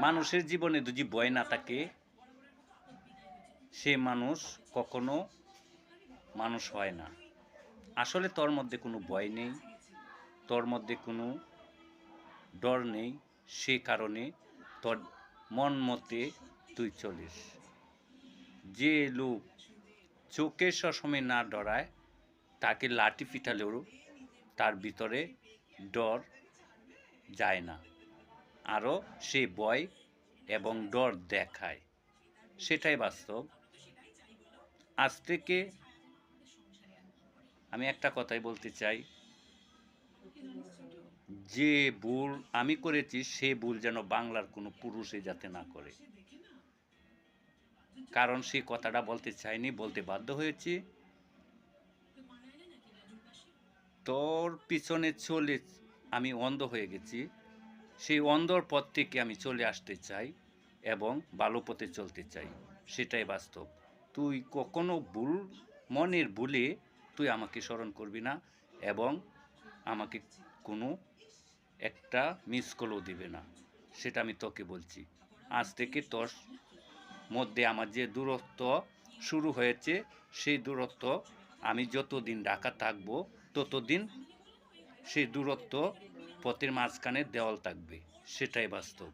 মানুষের জীবনে যদি ভয় না থাকে, সে মানুষ কখনো মানুষ হয় না। আসলে তোর মধ্যে কোনো ভয় নেই, তোর মধ্যে কোনো ডর নেই, সে কারণে তোর মন মতে তুই চলিস। যে লোক চোখে সবসময় না ডরায়, তাকে লাঠি পিটালেও তার ভিতরে ডর যায় না, আরও সে ভয় এবং ডর দেখায়। সেটাই বাস্তব। আজ থেকে আমি একটা কথাই বলতে চাই, যে ভুল আমি করেছি সে ভুল যেন বাংলার কোনো পুরুষে যাতে না করে। কারণ সে কথাটা বলতে চাইনি, বলতে বাধ্য হয়েছি। তোর পিছনে চলে আমি অন্ধ হয়ে গেছি, সেই অন্ধর পথ থেকে আমি চলে আসতে চাই এবং ভালো পথে চলতে চাই। সেটাই বাস্তব। তুই কখনো ভুল, মনের ভুলে তুই আমাকে স্মরণ করবি না এবং আমাকে কোনো একটা মিস কলও দিবে না। সেটা আমি তোকে বলছি। আজ থেকে তোর মধ্যে আমার যে দূরত্ব শুরু হয়েছে, সেই দূরত্ব আমি যতদিন ঢাকা থাকবো ততদিন সেই দূরত্ব পথের মাঝখানে দেওয়াল থাকবে। সেটাই বাস্তব।